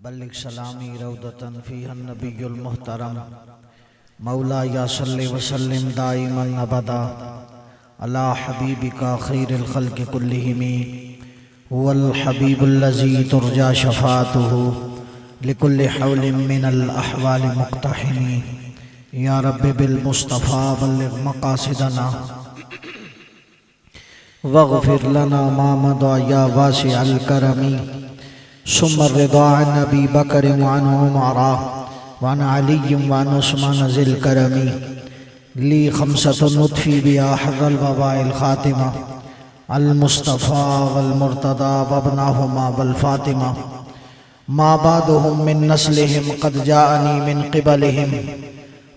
बल्लिग सलामी रौदतन फ़ीहा नबियुल मुहतरम मौला या सल्लि व सल्लिम दाइमन अबदा अला हबीबिका खैरिल खल्क़ि कुल्लिहिम हुवल हबीबुल्लज़ी तुरजा शफ़ाअतुहु लिकुल्लि हौलिन मिनल अहवालि मुक़्तहिमी या रब्बि बिल मुस्तफ़ा बल्लिग मक़ासिदना वग़फ़िर लना मा मदा या वासिअल करमी सुम्मा रिदा अन अबी बकर व अन उमर व अन अली व अन उस्मान ज़िल करमी ली खमसतुन नुत्फ़ी बिहा हर्रल वबाइल ख़ातिमा अल मुस्तफ़ा वल मुर्तदा वब्नाहुमा वल फ़ातिमा मा बादुहुम मिन नस्लिहिम क़द जाअनी मिन क़िबलिहिम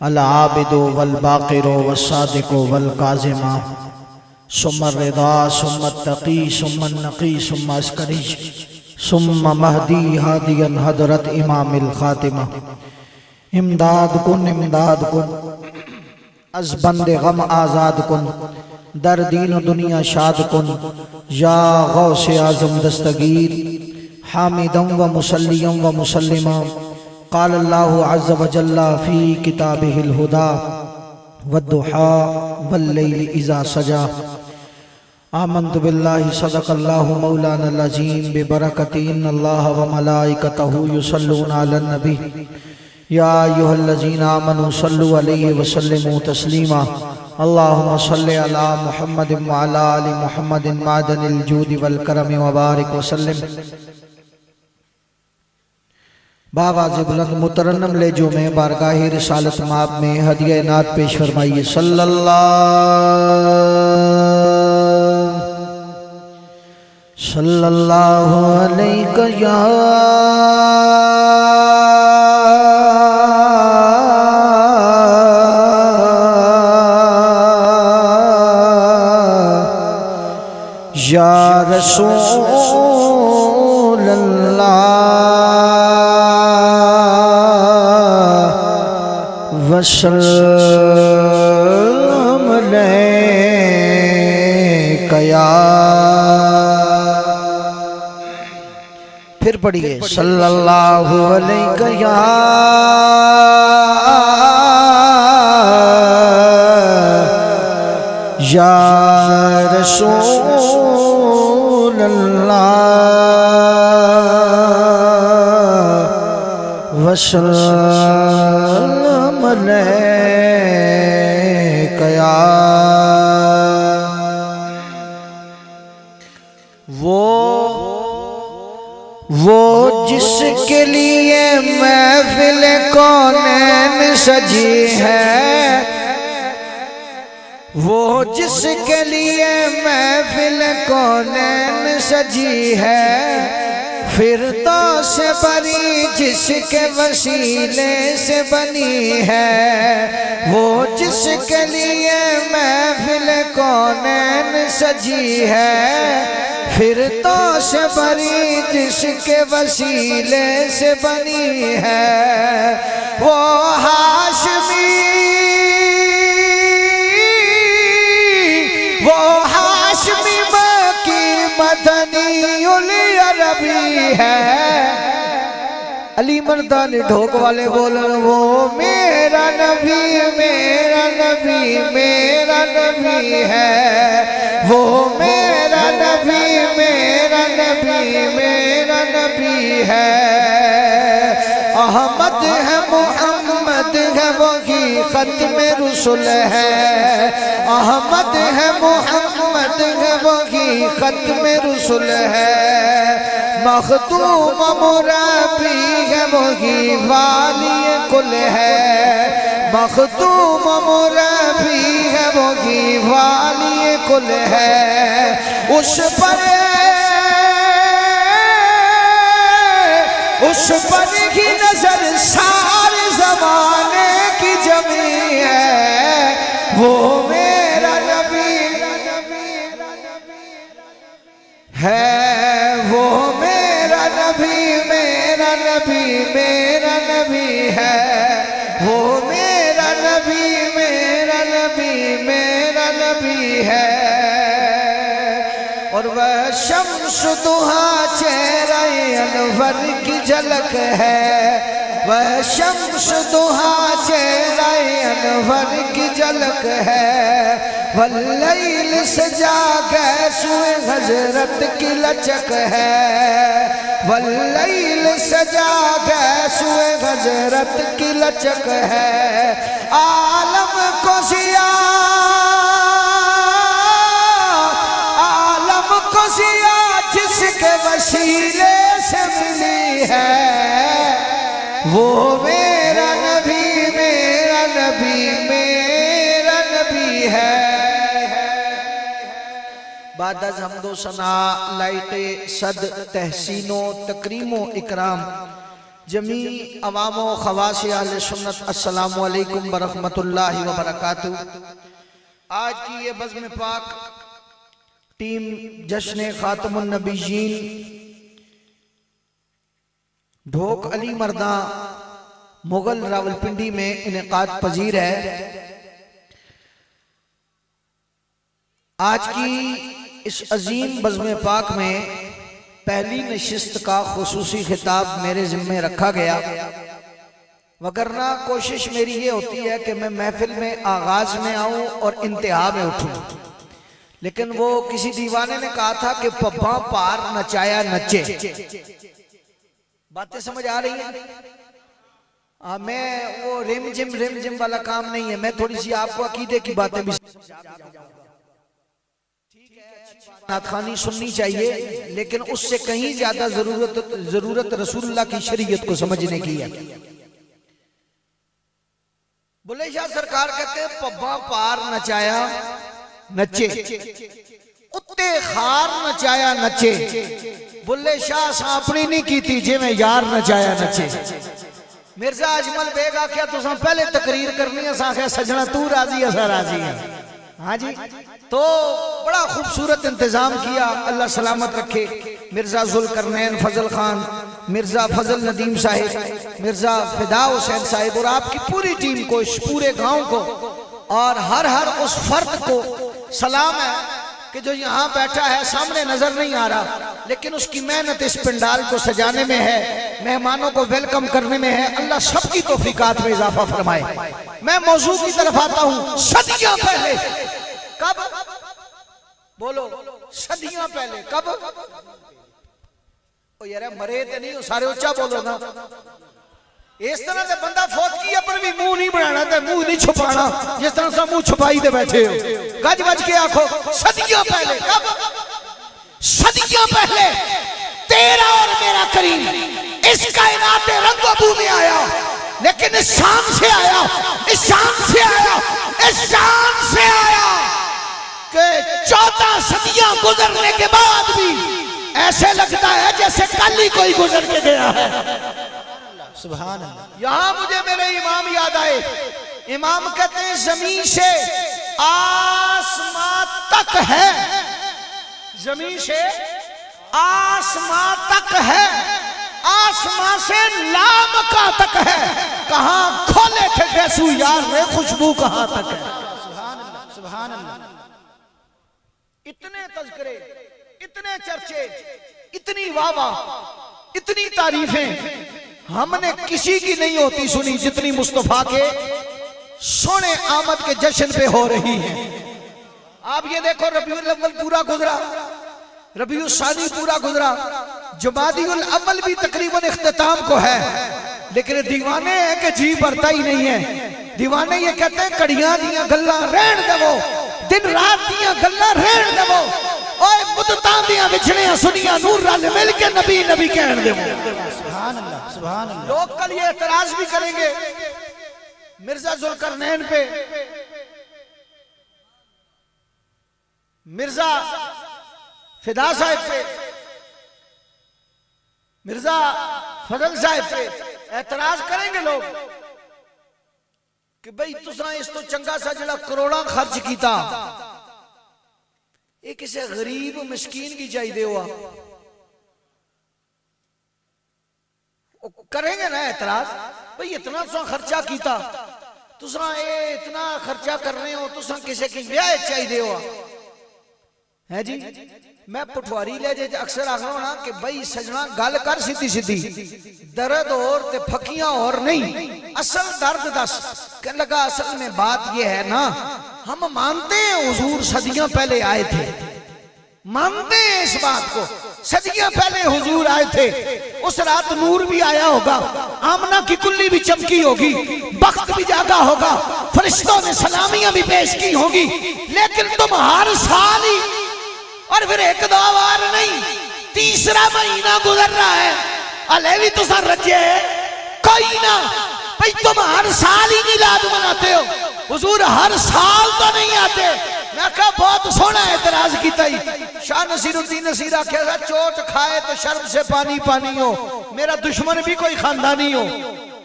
अल आबिदु वल बाक़िरु वस्सादिक़ु वल काज़िमा सुम्मा रिदा सुम्मा तक़ी सुम्मा नक़ी सुम्मा अस्करी सुम्मा महदी हादियन हदरत इमामिल ख़ातिमा इमदाद कुन अज़ बंदे गम आज़ाद कुन दर दीन दुनिया शाद कुन या गौसे आज़म दस्तगीर हामिदम व मुसल्लियम व मुसल्लिमा क़ाल अल्लाहु अज़्ज़ व जल्ला फ़ी किताबिहिल हुदा वद्दुहा वल्लैलि इज़ा सजा आमन्तु बिल्लाहि सदक़ल्लाहु मौलानल अज़ीम बिबरकति इन्नल्लाह व मलाइकतहु युसल्लूना अलन नबी या अय्युहल्लज़ीना आमनू सल्लु अलैहि व सल्लिमू तस्लीमा अल्लाहुम्मा सल्लि अला मुहम्मदिन व अला आलि मुहम्मदिन मादनिल जूदि वल करमि व बारिक व सल्लिम। बावाज़ बुलंद मुतरन्नम ले जो में बारगाह रिसालत माब में हदिया नात पेश फरमाइए सल्लल्लाहु अलैहि या रसूल अल्लाह वसल्लम अलैका या। फिर पढ़िए सल्लल्लाहु अलैहि या रसूल अल्लाह वसल्लम अलैका या। वो जिसके लिए महफिल कौनैन सजी है, वो जिसके लिए महफिल कौनैन सजी है, फिर तो से बरी जिसके वसीले से बनी है। वो जिसके लिए महफिल कौनैन सजी है, फिर तो से बरी जिसके वसीले से बनी है। वो हाशमी की मदनी अरबी है। अली मर्दानी ढोक वाले बोलन वो मेरा नबी मेरा नबी मेरा नबी है। वो मेरा नबी मेरा नबी मेरा नबी है। अहमद है मोहम्मद है वही खत्म रुसुल है। अहमद है मोहम्मद है वही खत्म रुसुल है। मखदूम मुराबी है वही वाली कुल है। मखदूम मुराबी है वही वाली कुल है। उस पर ही नजर सारे जमाने की जमी है। वो मेरा नबी है। वो मेरा नबी मेरा नबी मेरा नबी है। वो मेरा नबी मेरा नबी मेरा नबी है। और वह शम्स दुहा चेहरे अनवर की झलक है, वह शम्स दुहा चेहरे अनवर की झलक है। वल्लैल सजा गैसुए हजरत की लचक है, वल्लैल सजा गैसुए हजरत की लचक है। आलम को जिया, आलम को जिया जिसके वसीले से मिली है, वो मेरा नबी, मेरा नबी, मेरा नबी है। बादज हमदो सना लाइटे सद तहसीनो तकरीमो इकराम जमी अवामो खवास आले सुन्नत अस्सलामु अलैकुम बरहमतुल्लाहि व बरकातुहू। आज की ये बज़्म पाक टीम जश्न खातमुन नबीयीन ढोक अली मर्दा मुगल रावलपिंडी में इनेकाद पजीर है। आज की इस अजीम बज़्म पाक में पहली नशिस्त का खुसूसी खिताब मेरे ज़िम्मे रखा गया, वगरना कोशिश मेरी ये होती है कि मैं महफिल में आगाज में आऊं और इंतहा में उठूं, लेकिन वो किसी दीवाने ने कहा था कि पब्बा पार नचाया नचे। बातें समझ आ रही हैं? मैं वो रिम जिम वाला काम नहीं है, मैं थोड़ी सी आपको अकीदे की बातें भी नातखानी सुननी चाहिए, लेकिन उससे कहीं ज्यादा जरूरत रसूलुल्लाह की शरीयत को समझने की है। बुल्ले शाह सरकार कहते हैं पब्बा पार नचाया नचे, उत्ते खार नचाया नचे। बुल्ले शाह सापनी नहीं की थी जिमें यार नचाया नचे। मिर्जा अजमल बेग आख्या तुसा पहले तकरीर करनी है, आख्या सजना तू राजी असा राजी है। हाँ जी, तो बड़ा खूबसूरत इंतजाम किया, अल्लाह सलामत रखे। मिर्जा जुल्करनैन फजल खान, मिर्जा फजल नदीम साहिब, मिर्जा फिदा हुसैन साहिब और आपकी पूरी टीम को, इस पूरे गांव को और हर उस फर्द को सलाम है कि जो यहाँ बैठा है, सामने नजर नहीं आ रहा, लेकिन उसकी मेहनत इस पंडाल को सजाने में है, मेहमानों को वेलकम करने में है। अल्लाह सबकी तौफीकात में इजाफा फरमाए। मैं मौजू की तरफ आता हूँ। सदियां पहले, कब बोलो, सदियां पहले कब? ओ यार मरे तो नहीं हो, सारे उच्चा बोलो ना। इस तरह से बंदा फौत किया पर भी मुंह नहीं बनाना, मुंह नहीं छुपाना, जिस तरह से मुंह छुपाई दे बैठे हो। गज बज के आखो सदियां पहले कब? सदियां पहले तेरा और मेरा करीम इस कायनात रंगबू में आया, लेकिन इस शान से आया, इस शान से आया, इस शान से आया कि 14 सदियां गुजरने के बाद भी ऐसे लगता है जैसे कल ही कोई गुजर के गया है। सुभान अल्लाह। यहां मुझे मेरे इमाम याद आए। इमाम कहते हैं जमीन से आसमां तक है, जमीन से आसमां तक है, आसमां से लामका तक है। कहां खोले थे गैसू यार ने खुशबू कहां तक है। सुभान अल्लाह, सुभान अल्लाह। इतने तज़किरे, इतने चर्चे, इतनी वाह, इतनी तारीफें हमने किसी की नहीं होती सुनी जितनी मुस्तफा के सोने आमद के जश्न पे हो रही है। आप ये देखो, रबीउल अव्वल पूरा गुजरा, रबीउल सानी पूरा गुजरा, जुमादियुल अव्वल भी तकरीबन इख्तिताम को है, लेकिन दीवाने हैं कि जी भरता ही नहीं है। दीवाने ये कहते हैं कड़ियां दियां गल्लां रहन देवो, दिन रात दियां गल्लां रहन देवो, ओए मुद्दतां दियां विछड़ियां सुनियां नूर रल मिल के नबी नबी कहन देवो। सुभान अल्लाह, सुभान अल्लाह। लोग कल ये एतराज भी करेंगे मिर्जा जुल्करनैन पे, मिर्जा फिदा साहिब पे, मिर्जा फजल साहिब पे एतराज करेंगे लोग कि भाई तुसा इस तो चंगा सा जड़ा करोड़ा खर्च किया, ये किसी गरीब मिस्कीन की चाहिए हुआ। करेंगे ना एतराज, भाई इतना तुसा खर्चा किया, तुसा ये इतना खर्चा कर रहे हो, तुसा किसी की ब्याह चाहिए हुआ है जी। मैं पठवारी लहजे अक्सर आखना ना कि भाई सजना गल कर सीधी सीधी, दर्द और ते फकियां और नहीं, असल दर्द दस। कहने लगा असल में बात यह है ना, हम मानते हैं हुजूर सदियों पहले आए थे, मानते हैं इस बात को, सदियों पहले हुजूर आए थे। उस रात नूर भी आया होगा, आमना की कुल्ली भी चमकी होगी, वक्त भी जागा होगा, फरिश्तों ने सलामियां भी पेश की होगी, लेकिन तुम हर साल ही, और फिर एक दो बार नहीं, तीसरा महीना गुजर रहा है, अले भी तुसा रजे कोई ना भाई, तुम हर साल ही मिलाद मनाते हो, हुजूर हर साल तो नहीं आते। मैं कहा बहुत सोना एतराज किया ही। शाह नसीरुद्दीन नसीर आख्या चोट खाए तो शर्म से पानी पानी हो, मेरा दुश्मन भी कोई खानदानी हो,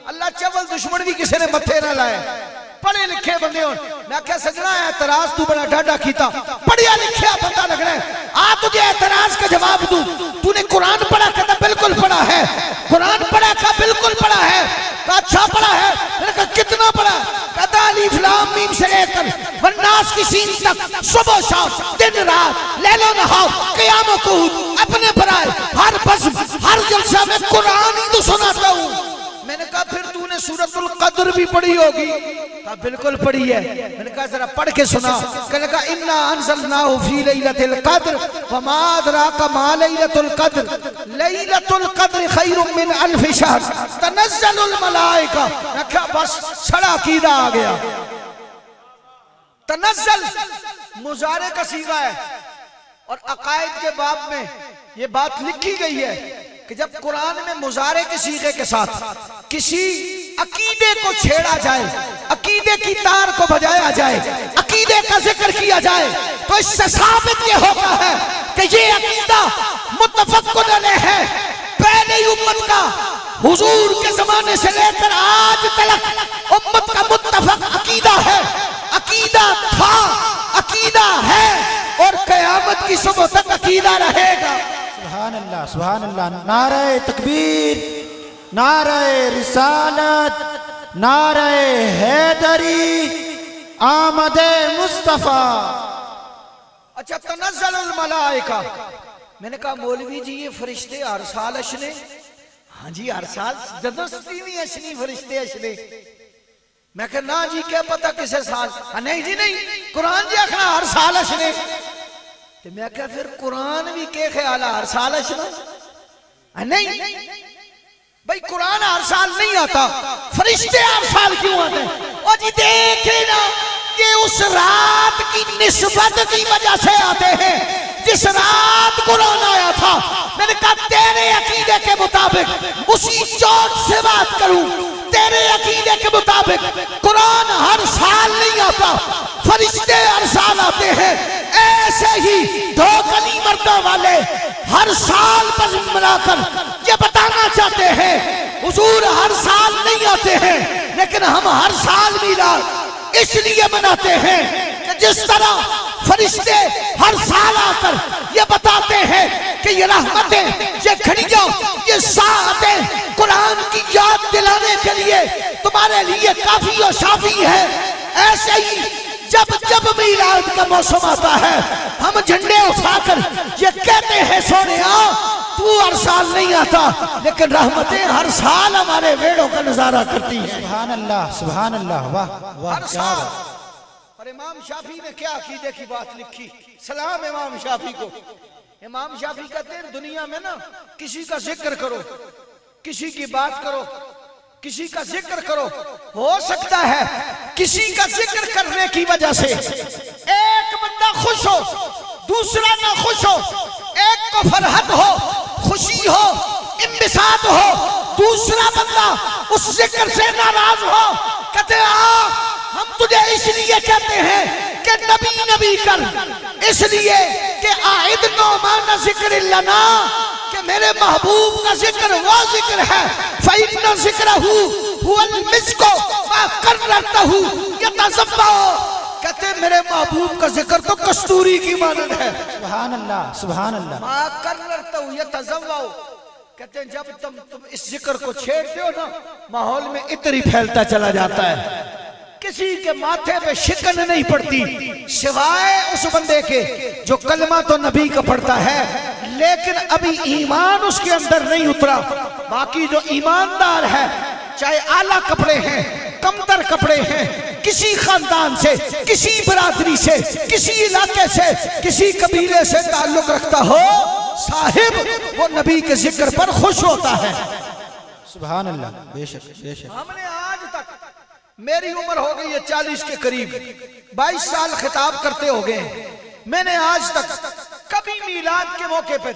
अल्लाह चवल दुश्मन भी किसी ने मथे ना लाए, पढ़े लिखे बंदे हो। मैं क्या सजना एतराज तू बड़ा डाडा कीता, पढ़िया लिखिया बंदा लगना है, आ तुझे एतराज का जवाब दूं। तूने कुरान पढ़ा? कहता बिल्कुल पढ़ा है। कुरान पढ़ा? कहा बिल्कुल पढ़ा है। कहा अच्छा पढ़ा है? मैंने कहा कितना पढ़ा? कहता अलीफ लाम मीम से लेकर वन्नास की सीन तक, सुबह शाम दिन रात लैलो नहार क़याम कुहूद, अपने पराए हर बज़्म हर जलसा में कुरान ही तो सुनाता हूँ। मैंने कहा फिर तूने सूरतुल कद्र भी पढ़ी होगी? कहा बिल्कुल पढ़ी है। मैंने कहा जरा पढ़ के सुना। कहने कहा इन्ना अंज़लनाहु फी लैलतिल क़द्र वमा अदराका मा लैलतुल क़द्र लैलतुल क़द्र खैरुम मिन अल्फ़ि शहर तनज़्ज़लुल मलाइका। मैं कहा बस सड़ा कीदा आ गया। तनज़्ज़ल मुज़ारे का सीगा है, और अकायद के बाब में ये बात लिखी गई है कि जब कुरान में मुजारे के सीगे के साथ किसी अकीदे को छेड़ा जाए, अकीदे की तार को बजाया जाए, अकीदे का जिक्र किया जाए, तो इससे साबित ये होता है कि ये अकीदा मुत्तफ़क़ुन अलैह है। पहले उम्मत का हुजूर के जमाने से लेकर आज तक उम्मत का मुत्तफ़क़ अकीदा है, अकीदा था, अकीदा है, और क़यामत की सुबह तक अकीदा रहेगा। सुभान अल्लाह, सुभान अल्लाह। नारे तकबीर, नारे रिसालत, नारे हैदरी, आमदे मुस्तफा। अच्छा तनज़्ज़लुल मलाइका। मैंने कहा मौलवी जी ये फरिश्ते हर साल अशने? हाँ जी हर साल जबरदस्ती नहीं अशनी फरिश्ते अशने। मैं कहा ना जी क्या पता किसे साल? नहीं जी नहीं, कुरान जी आखना हर साल अशने। तो मैं क्या फिर कुरान भी के ख्याल हर साल अशना? नहीं भाई कुरान हर साल नहीं आता, फरिश्ते हर साल क्यों आते हैं? और जी देखे ना कि उस रात की निस्बत की वजह से आते हैं जिस रात कुरान आया था। मैंने कहा तेरे अकीदे के मुताबिक उसी चोट से बात करूं, तेरे अकीदे के मुताबिक कुरान हर साल नहीं आता, फरिश्ते हर साल आते हैं। ऐसे ही दो गली मर्दों वाले हर साल बज़्म मिलाकर ये बताना चाहते हैं हुजूर हर साल नहीं आते हैं, लेकिन हम हर साल मिलाद इसलिए मनाते हैं कि जिस तरह फरिश्ते हर साल आकर ये बताते हैं कि ये रहमतें, ये घड़ियां, ये साअतें कुरान की याद दिलाने के लिए तुम्हारे लिए काफी और शाफी है। ऐसे ही जब जब मिलाद का मौसम आता है हम झंडे उठाकर ये कहते हैं सोनिया तू हर साल नहीं आता, लेकिन रहमतें हर साल हमारे वेड़ों का नजारा करती है। सुभान अल्लाह, सुभान अल्लाह। वाह वाह क्या बात। और इमाम शाफी ने क्या अकीदे की बात लिखी, सलाम इमाम शाफी को। इमाम शाफी कहते हैं दुनिया में ना किसी का जिक्र करो, किसी की बात करो, किसी का जिक्र करो, हो सकता है किसी का जिक्र करने की वजह से एक बंदा खुश हो, दूसरा ना खुश हो, एक को फरहत हो, खुशी हो, इंबिसात हो, दूसरा बंदा उस जिक्र से नाराज हो। कहते हम तुझे इसलिए कहते हैं कि नबी नबी कर, इसलिए कि आइद नो माना जिक्र लना, कि मेरे महबूब का जिक्र वो जिक्र है, फ़इन्ना ज़िक्रहु हुवल मिस्को मा कर्ररतहु यतज़व्वा। कहते मेरे महबूब का जिक्र तो कस्तूरी की मानद है। सुभान अल्लाह, सुभान अल्लाह। मा कर्ररतहु यतज़व्वा। कहते हैं जब तुम इस जिक्र को छेड़ते हो ना माहौल में इत्र ही फैलता चला जाता है। किसी के माथे पे शिकन नहीं पड़ती सिवाय उस बंदे के जो कलमा तो नबी का पढ़ता है लेकिन अभी ईमान उसके अंदर नहीं उतरा। बाकी जो ईमानदार है, चाहे आला कपड़े हैं, कमतर कपड़े हैं, किसी खानदान से, किसी बरादरी से, किसी इलाके से, किसी कबीले से ताल्लुक रखता हो, साहिब वो नबी के जिक्र पर खुश होता है। सुभान अल्लाह। बेशक बेशक। हमने आज तक, मेरी उम्र हो गई है 40 के करीब, 22 साल खिताब करते हो गए, मैंने आज तक कभी मीलाद के मौके पर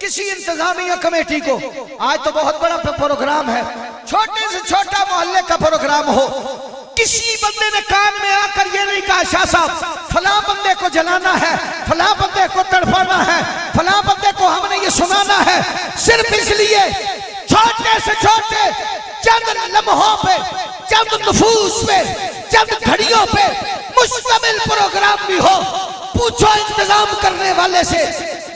किसी इंतजामिया कमेटी को, आज तो बहुत बड़ा प्रोग्राम है, छोटे से छोटा मोहल्ले का प्रोग्राम हो, किसी बंदे ने कान में आकर ये नहीं कहा शाह साहब फलां बंदे को जलाना है, फलां बंदे को तड़पाना है, फलां बंदे को हमने ये सुनाना है, सिर्फ इसलिए छोटे से छोटे चंद लम्हों पे, चंद नफूस पे, चंद घड़ियों पे मुश्तमिल प्रोग्राम भी हो, पूछो इंतजाम करने वाले से,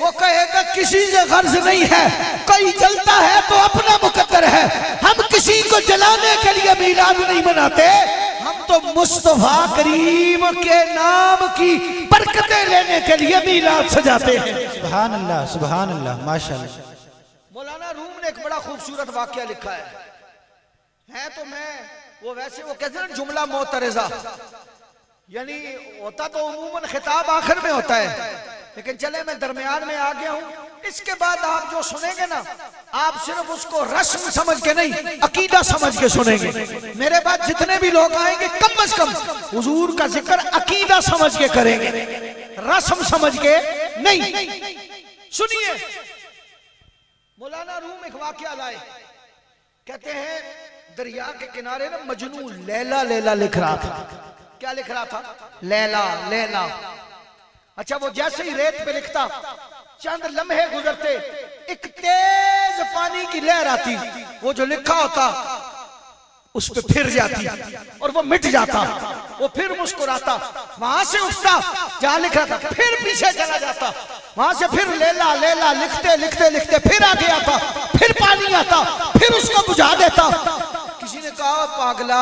वो कहेगा किसी से गर्ज नहीं है, कोई जलता है तो अपना मुकद्दर है, हम किसी को जलाने के लिए मीलाद नहीं मनाते, हम तो मुस्तफा करीम के नाम की बरकतें लेने के लिए मीलाद सजाते हैं। सुभान अल्लाह, सुभान अल्लाह, माशाअल्लाह। मौलाना रूम ने एक बड़ा खूबसूरत वाकया लिखा है तो मैं वो वैसे वो कहते हैं जुमला मोतरज़ा, यानी होता तो उमूमन खिताब आखिर में होता है, लेकिन चले मैं दरमियान में आ गया हूँ। इसके बाद आप जो सुनेंगे ना, आप सिर्फ उसको रस्म समझ के नहीं, अकीदा समझ के सुनेंगे। मेरे बाद जितने भी लोग आएंगे कम से कम हुजूर का जिक्र अकीदा समझ के करेंगे, रस्म समझ के नहीं। सुनिए, मौलाना रूम एक वाकया लाए, कहते हैं दरिया के किनारे ना मजनू लैला लैला लिख रहा था। क्या लिख रहा था? लैला लैला। अच्छा, वो जैसे ही रेत पे लिखता, चंद लम्हे गुजरते, एक तेज पानी की लहर आती, वो जो लिखा होता उस पे फिर जाती और वो मिट जाता, वो फिर मुस्कुराता, वहां से उठता जहां लिखा था, फिर पीछे चला जाता, वहां से फिर लेला लेला लिखते लिखते लिखते फिर आगे आता, फिर पानी आता, फिर उसको बुझा देता। किसी ने कहा पागला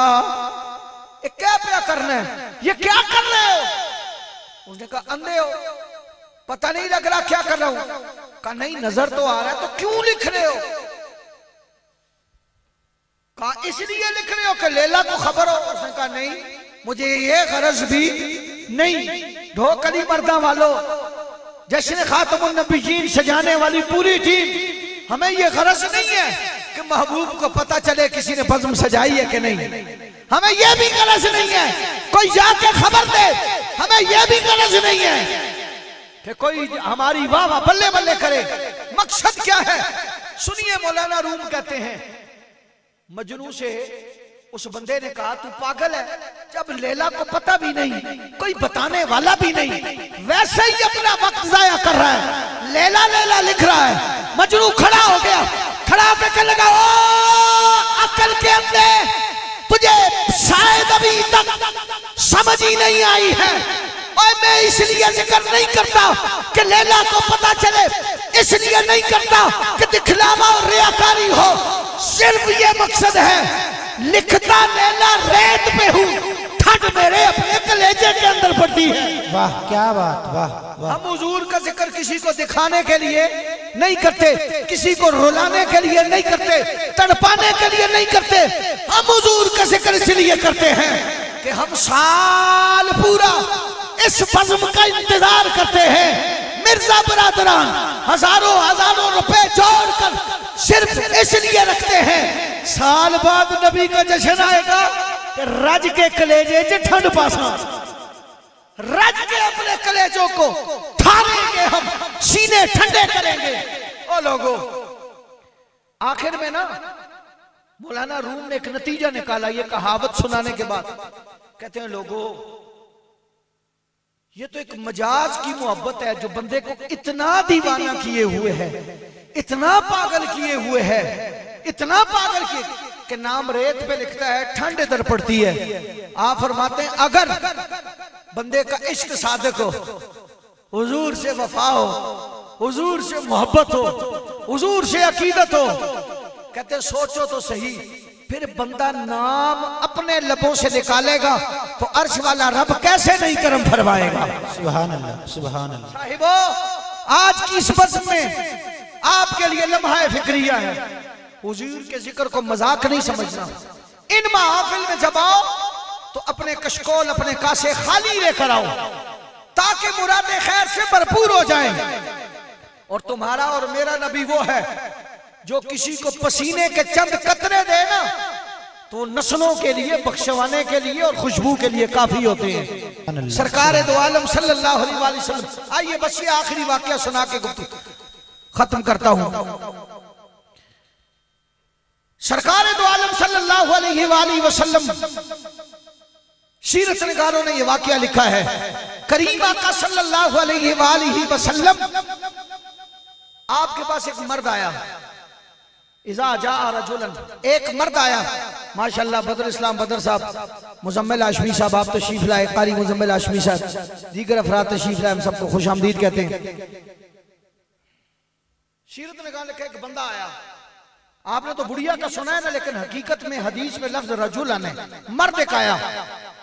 ये क्या क्या करना है, ये क्या कर रहे हो? उसने कहा अंधे हो, पता नहीं लग रहा क्या कर रहा हूं। कहा नहीं नजर तो आ रहा है, तो क्यों लिख रहे हो? कहा इसलिए लिख रहे हो कि लैला को खबर हो। उसने कहा नहीं, मुझे ये गरज भी नहीं। ढोकली मर्दा वालों, जश्न खातमुन नबीयीन सजाने वाली पूरी टीम, हमें ये गरज नहीं है कि महबूब को पता चले किसी ने बज़्म सजाई है कि नहीं, हमें यह भी गरज नहीं है कोई जाके खबर दे, हमें यह भी गरज नहीं है कि कोई हमारी वाह वाह बल्ले बल्ले करे। मकसद क्या है? सुनिए, मौलाना रूम कहते हैं मजनू से उस बंदे ने कहा तू पागल है, जब लैला को पता भी नहीं, कोई बताने वाला भी नहीं, वैसे ही अपना वक्त जाया कर रहा है, लैला लैला लिख रहा है। मजनू खड़ा हो गया, खड़ा होकर कहने लगा ओ अकल के अंदे, तुझे शायद अभी तक समझ ही नहीं आई है, और मैं इसलिए जिक्र नहीं करता कि लैला को पता चले, इसलिए नहीं करता कि दिखलावा और रियाकारी हो, सिर्फ ये मकसद है लिखता लैला रेत पे हूँ, ठंड मेरे अपने कलेजे के अंदर पड़ती है। वाह क्या बात, वाह वाह। हम हुजूर का जिक्र किसी को दिखाने के लिए नहीं करते, किसी को रुलाने के लिए नहीं करते, तड़पाने के लिए नहीं करते, हम हुजूर का जिक्र इसलिए करते हैं कि हम साल पूरा इस बज़्म का इंतजार करते हैं। मिर्जा बरादरान हजारों हजारों रुपए जोड़कर सिर्फ इसलिए रखते हैं, साल बाद नबी का जश्न आएगा कि रज के कलेजे च ठंड पासा, रज के अपने कलेजों को ठानेंगे, हम सीने ठंडे करेंगे। ओ लोगों, आखिर में ना मौलाना रूम ने एक नतीजा निकाला, ये कहावत सुनाने के बाद कहते हैं लोगों, ये तो एक मजाज की मोहब्बत है जो बंदे को इतना दीवाना किए हुए है, इतना पागल किए हुए है, इतना पागल किए कि नाम रेत पे लिखता है, ठंड इधर पड़ती है। आप फरमाते हैं अगर बंदे का इश्क सादिक हो, हुजूर से वफा हो, हुजूर से मोहब्बत हो, हुजूर से अकीदत हो, कहते सोचो तो सही फिर बंदा नाम अपने लबों से निकालेगा तो अर्श वाला रब कैसे नहीं करम फरमाएगा। सुभान अल्लाह, सुभान अल्लाह। साहिबो, आज की इस बज़्म में आपके लिए लम्हा फिक्रिया है। हुजूर के जिक्र को मजाक नहीं समझना। इन महफिल में जब आओ तो अपने कशकोल, अपने कासे खाली लेकर आओ ताकि मुरादे खैर से भरपूर हो जाएं। और तुम्हारा और मेरा नबी वो है जो किसी को पसीने के चंद कतरे दे ना तो नस्लों के लिए, बख्शवाने के लिए और खुशबू के लिए काफी होते हैं। सरकार दो आलम सल्लल्लाहु अलैहि वसल्लम। आइए बस ये आखिरी वाकया सुना के गुफ्तगू खत्म करता हूं। सरकार दो आलम सल्लल्लाहु अलैहि वसल्लम, सीरत नगारों ने यह वाकया लिखा है। करीम आका सल्लल्लाहु अलैहि वसल्लम, आपके पास एक मर्द आया। इज़ा जाअ रजुलन, एक मर्द आया। माशाअल्लाह, बदर इस्लाम बदर साहब, मुजम्मिल हाशमी साहब आप तशरीफ लाए, कारी मुजम्मिल हाशमी साहब, दीगर अफराद तशरीफ लाए, हम सबको खुश आमदीद कहते हैं। सीरत नगार लिखा एक बंदा आया। आपने तो बुढ़िया का सुना है ना, लेकिन हकीकत में हदीस में लफ्ज रजुलन है, मर्द एक आया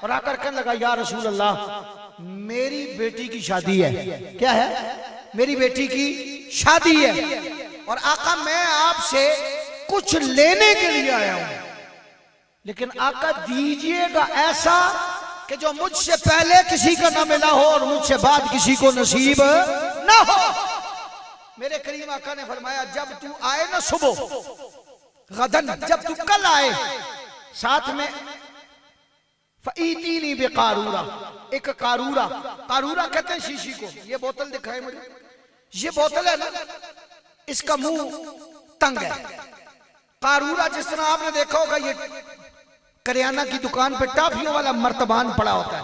और आकर कहने लगा, या रसूल अल्लाह, मेरी बेटी की शादी है। क्या है? मेरी बेटी की शादी है और आका मैं आपसे कुछ लेने के लिए आया हूं, लेकिन आका दीजिएगा ऐसा कि जो मुझसे पहले किसी का ना मिला हो और मुझसे बाद किसी को नसीब ना हो। मेरे करीम आका ने फरमाया, जब तू आए ना सुबह गदन, जब तू कल आए, साथ में फईतीनी बेकारूरा, एक कारूरा, कारूरा कहते हैं शीशी को। ये बोतल दिखाए मुझे, ये बोतल है ना, इसका मुंह तंग है। कारूरा जिस तरह आपने देखा होगा, ये करियाना की दुकान पे टॉफियों वाला मर्तबान पड़ा होता है,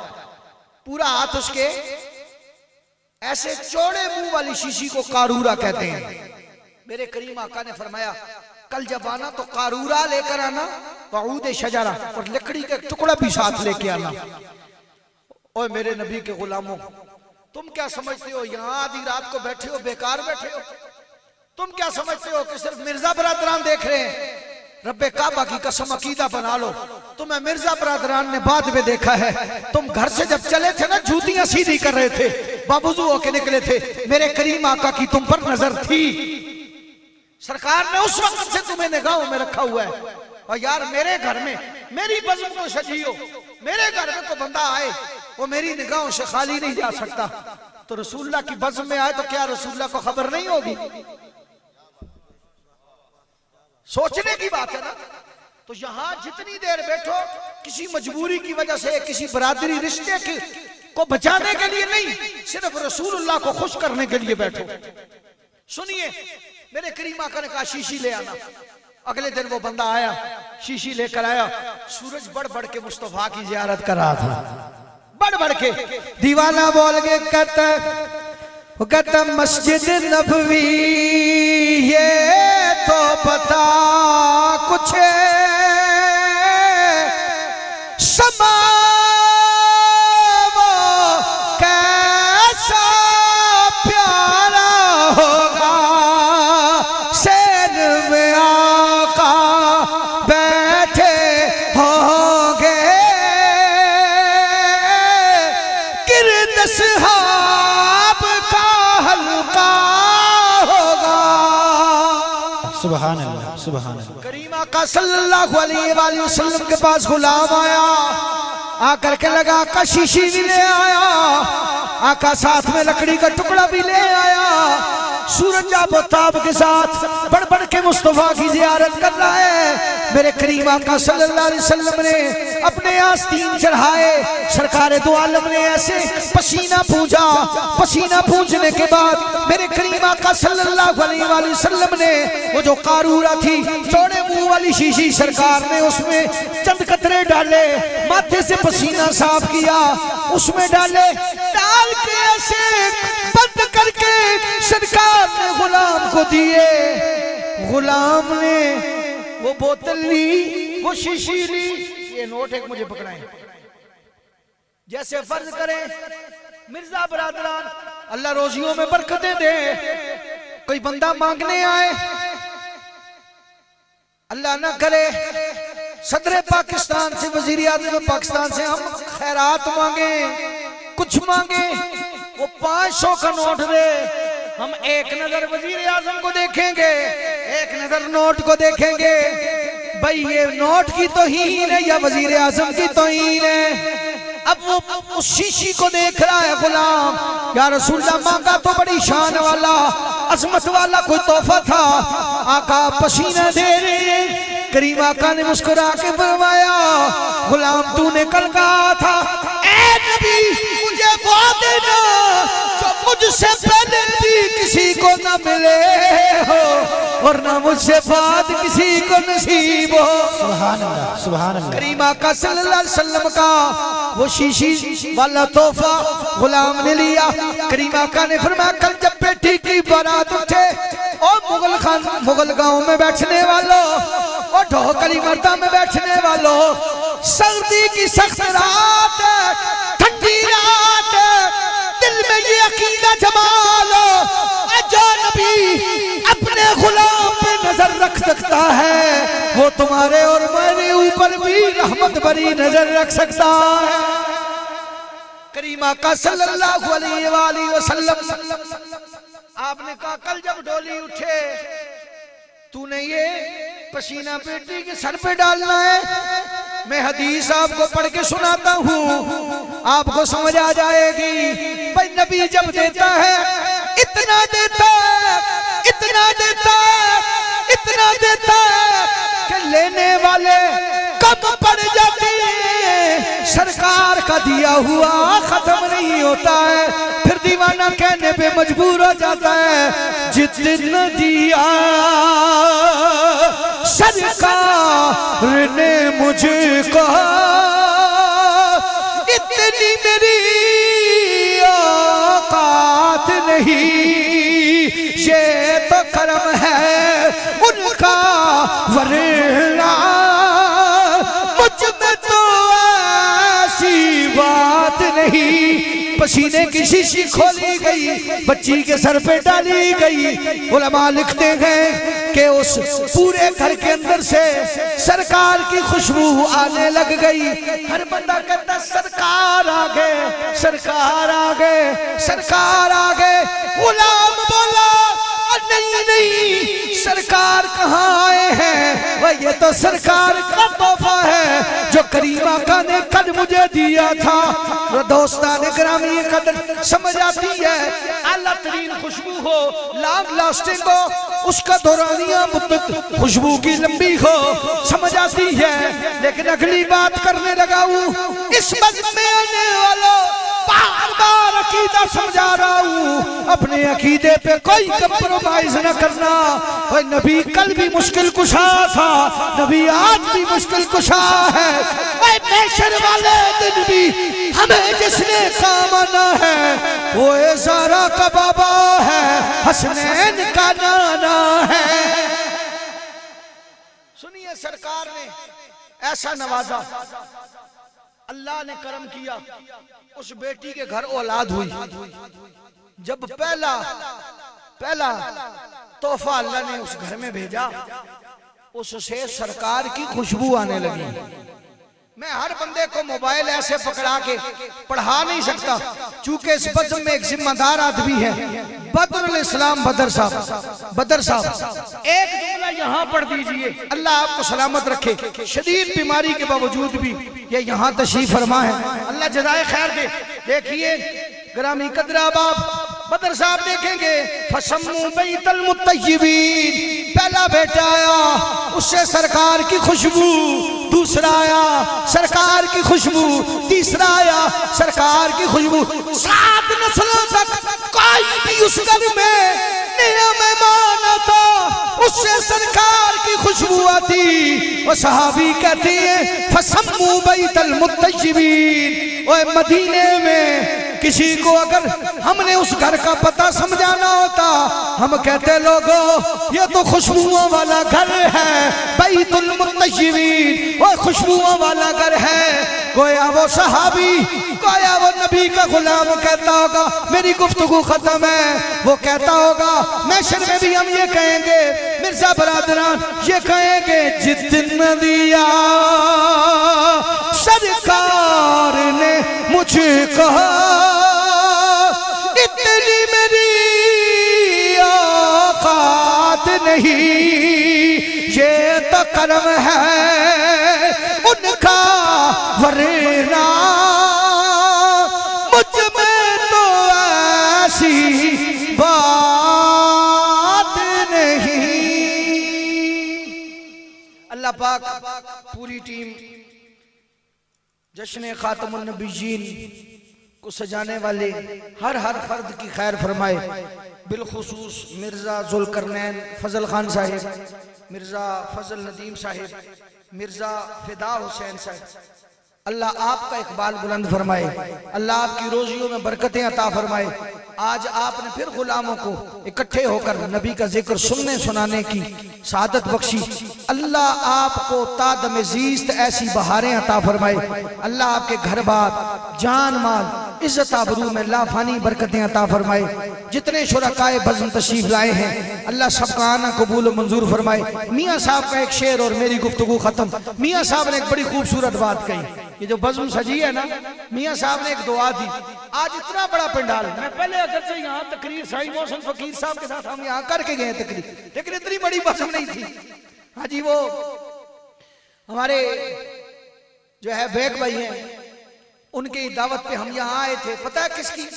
पूरा हाथ उसके ऐसे चौड़े मुंह वाली शीशी को कारूरा कहते हैं। मेरे करीम आका ने फरमाया, कल जब आना तो कारूरा लेकर आना, वऊद शजरा, और लकड़ी का टुकड़ा भी साथ लेके आना। ओए मेरे नबी के गुलामों, तुम क्या समझते हो यहाँ आधी रात को बैठे हो, बेकार बैठे हो? तुम क्या समझते हो कि सिर्फ मिर्जा बरादरान देख रहे हैं? रब्बे काबा की कसम अकीदा बना लो, तुम्हें मिर्जा बरादरान ने बाद में देखा है। तुम घर से जब चले थे ना, जूतियां सीधी कर रहे थे, बाबूजू होके निकले थे, मेरे करीम आका की तुम पर नजर थी। सरकार ने उस वक्त से तुम्हें निगाहों में रखा हुआ है। और यार मेरे घर में, मेरी बज़्म को सजी हो, मेरे घर में तो बंदा आए वो मेरी निगाहों से खाली नहीं जा सकता। तो रसूलुल्लाह की बज़्म में आए तो क्या रसूलुल्लाह को खबर नहीं होगी? सोचने की बात है ना। तो यहां जितनी देर बैठो, किसी मजबूरी की वजह से, किसी बरादरी रिश्ते को बचाने के लिए नहीं, सिर्फ रसूलुल्लाह को खुश करने के लिए बैठो। सुनिए, मेरे करीम आका ने कहा शीशी ले आना। अगले दिन वो बंदा आया, शीशी लेकर आया। सूरज बढ़ बढ़ के मुस्तफा की जियारत कर रहा था, बढ़ बढ़ के। दीवाना बोल के कहता मस्जिद नबवी ये तो बता कुछ समा वो कैसा प्यारा होगा, सैन में आका बैठे होंगे, गिरद सहाब का हल्का होगा। सुभान अल्लाह, सुभान अल्लाह। करीम आका सल्लल्लाहु अलैहि वसल्लम के पास गुलाम आया, आकर के लगा आका शीशी भी ले आया, आका साथ में लकड़ी का टुकड़ा भी ले आया। सूरज आबताब के साथ बढ़ बढ़ के मुस्तफा की जियारत कर रहा है। मेरे करीम आका सल्लल्लाहु अलैहि वसल्लम ने अपने आस्तीन चढ़ाए। सरकार दो आलम ने ऐसे पसीना पूंजा। पसीना पूंजने के बाद मेरे करीम आका सल्लल्लाहु अलैहि वसल्लम ने वो जो कारूरा थी, चौड़े मुंह वाली शीशी, सरकार ने उसमें चंद कतरे डाले, माथे से पसीना साफ किया, उसमें डाले, डाल के ऐसे बंद करके सरकार ने गुलाम को दिए। गुलाम ने वो बोतल ली, वो शीशी ली। ये नोट एक मुझे पकड़ाएं। जैसे फर्ज करें मिर्जा बरादरान, अल्लाह रोजियों में बरकतें दे, कोई बंदा मांगने आए, अल्लाह ना करे सदर पाकिस्तान से, वजीर आज़म पाकिस्तान से हम खैरात मांगे, कुछ मांगे, वो 500 का नोट दे, हम एक नजर वजीर आज़म को देखेंगे, एक नजर नोट को देखेंगे। भाई ये नोट की तौहीन है या वजीर आज़म की तौहीन है? अब वो उस शीशी को देख रहा है गुलाम, या रसूलल्लाह मांगा तो बड़ी शान वाला अजमत वाला कोई तोहफा था, आका पसीना दे रहे। करीम आका ने मुस्कुरा के फरमाया, गुलाम तूने कल कहा था ए नबी मुझे वो देना जो मुझसे पहले भी किसी को ना मिले हो और ना मुझसे बाद किसी को नसीब हो। सुभान अल्लाह, सुभान अल्लाह। करीम आका सल्लल्लाहु अलैहि वसल्लम का वो शीशी वाला तोहफा गुलाम ने लिया। करीम आका ने फरमाया, कल जब बेटी की बारात उठे और मुगल गांव में बैठने वालों और ढोकली मर्दा में बैठने वालों, सर्दी की सख्त रात, ठंडी रात, दिल में ये अकीदा जमा लो, जो नबी अपने गुलाम पे नजर रख सकता है वो तुम्हारे और मेरे ऊपर भी रहमत भरी नजर रख सकता है। करीम आका सल्लल्लाहु अलैहि वसल्लम, आपने कहा कल जब डोली उठे तूने ये पसीना बेटी के सर पे डालना है। मैं हदीस आपको पढ़ के सुनाता हूँ, आपको समझ आ जाएगी। भाई नबी जब देता है इतना देता है, इतना देता है, इतना देता है कि लेने वाले कम पड़ जाते हैं। सरकार का दिया हुआ खत्म नहीं होता है, फिर दीवाना कहने पे मजबूर हो जाता है। जितना दिया सरकार ने मुझको, इतनी मेरी औकात नहीं, ये तो करम है उनका, वरना मुझ में तो ऐसी बात नहीं। पसीने की शीशी खोली गई, बच्ची के सर पे डाली गई। उलमा लिखते हैं कि उस पूरे घर के अंदर से सरकार की खुशबू आने लग गई। हर बंदा कहता सरकार आ गए, सरकार आ गए, सरकार आ गए। गुलाम बोला नहीं नहीं, सरकार कहाँ आए हैं? वह ये तो सरकार का तोहफा है जो करीम आका ने कल मुझे दिया था। वो दोस्तान ग्रामी कदर समझ आती है, आला तरीन खुशबू हो, लॉन्ग लास्टिंग हो, उसका दौरानिया मुद्दत खुशबू की लंबी हो, समझ आती है। लेकिन अगली बात करने लगा हूँ, इस मस्जिद में आने वालों बार बार अकीदा समझा रहा हूँ, अपने अकीदे पे कोई कंप्रोमाइज न करना। और नबी कल भी मुश्किल कुशा था, नबी आज भी मुश्किल कुशा है। महशर वाले दिन भी हमें जिसने काम आना है वो ज़ारा का बाबा है, हसनैन का नाना है। सुनिए, सरकार ने ऐसा नवाजा, अल्लाह ने करम किया, उस बेटी के घर औलाद हुई। जब पहला तोहफा अल्लाह ने उस घर में भेजा, उससे सरकार की खुशबू आने लगी। मैं हर बंदे को मोबाइल ऐसे पकड़ा के पढ़ा नहीं सकता, चूंकि इस बज़्म में एक जिम्मेदार आदमी है, बदरुल इस्लाम बदर साहब। एक जुमला यहाँ पढ़ दीजिए, अल्लाह आपको सलामत रखे। शदीद बीमारी के बावजूद भी ये यहाँ तशरीफ फरमा है, अल्लाह जज़ाए खैर दे। देखिए ग्रामी कदरा बाप बदर साहब देखेंगे, फसम्मू बैतल मुत्तय्यबीन, पहला बेटा आया उससे सरकार की खुशबू, दूसरा आया सरकार की खुशबू, तीसरा आया सरकार की खुशबू। 7 नस्लों तक कोई भी उस घर में नया मेहमान आता उससे सरकार की खुशबू आती। वो सहाबी कहते हैं फसम्मू बैतल मुत्तय्यबीन। ओए मदीने में किसी को अगर हमने उस घर का पता समझाना होता, हम कहते लोगों ये तो खुशबुओं वाला घर है, बैतुल मुत्तय्यबीन, वो खुशबुओं वाला घर है। गोया वो सहाबी, गोया वो नबी का गुलाम कहता होगा मेरी गुफ्तगू खत्म है, वो कहता होगा महशर में भी हम ये कहेंगे, मिर्जा बरादरान ये कहेंगे जितना दिया सरकार ने मुझे कहा, इतनी मेरी औकात नहीं, ये तो करम है उनका, वरना मुझ में तो ऐसी बात नहीं। अल्लाह पाक पूरी टीम जश्न खातमुन नबीयीन को सजाने वाले हर फर्द की खैर फरमाए, बिलखुसूस मिर्जा जुल्करनैन फजल खान साहिब, मिर्जा फजल नदीम साहिब, मिर्जा फिदा हुसैन साहिब, अल्लाह आपका इकबाल बुलंद फरमाए, अल्लाह आपकी रोजियों में बरकतें अता फरमाए। आज आपने फिर गुलामों को इकट्ठे होकर नबी का जिक्र सुनने सुनाने की सादत बख्शी। अल्लाह आपको तादम जीस्त ऐसी बहारें अता फरमाए। अल्लाह आपके घर बार जान माल इज्जत आबरू में लाफानी बरकतें अता फरमाए। जितने शुरकाए बज़्म तशरीफ लाए हैं अल्लाह सबका आना कबूल मंजूर फरमाए। मियाँ साहब का एक शेर और मेरी गुफ्तगू खत्म। मियाँ साहब ने एक बड़ी खूबसूरत बात कही, ये जो बज़्म सजी है ना, मियाँ साहब ने एक दुआ दी। आज इतना बड़ा पंडाल, मैं पहले अगर से यहाँ तकरीर साईं मोहसिन फकीर साहब के साथ हम यहाँ करके गए तकरीर, लेकिन इतनी बड़ी बज़्म नहीं थी। हाँ जी, वो हमारे जो है बेग भाई हैं, उनकी दावत पे हम यहाँ आए थे। पता है किसकी?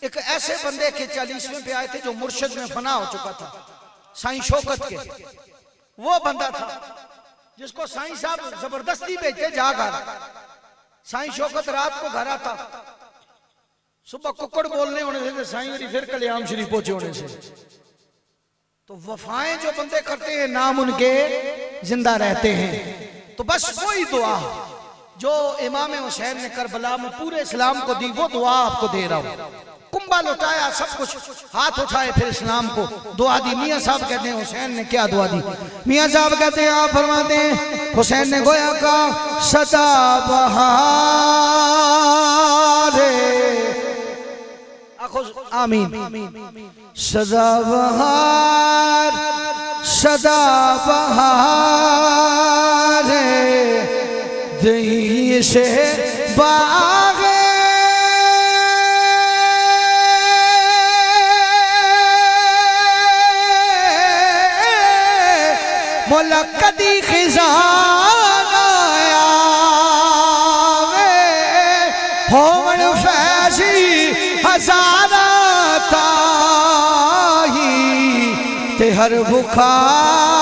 एक ऐसे बंदे के 40वें पे आए थे जो मुर्शिद में फना हो चुका था, साईं शौकत के। वो बंदा था जिसको साईं साहब जबरदस्ती भेजते जाकर। साईं शौकत रात को घर आता, सुबह कुक्कड़ बोलने होने से साईं मेरी फिर कल्याण शरीफ पहुंचे होने से। तो वफाएं जो बंदे करते हैं नाम उनके जिंदा रहते हैं। तो बस वही दुआ जो इमाम हुसैन ने करबला में पूरे इस्लाम को दी, वो दुआ आपको दे रहा हूं। कुंभा लुटाया, सब कुछ हाथ उठाए, फिर इस्लाम को दुआ दी। मियाँ साहब कहते हैं हुसैन ने क्या दुआ दी? मियाँ साहब कहते हैं, आप फरमाते हैं हुसैन ने गोया का सदा बहारे, आमीन, सदा बहार, सदा बहारे दही से बागे मुलक्कदी खिजाना होमन फैसी हजारा ताही ते हर बुखार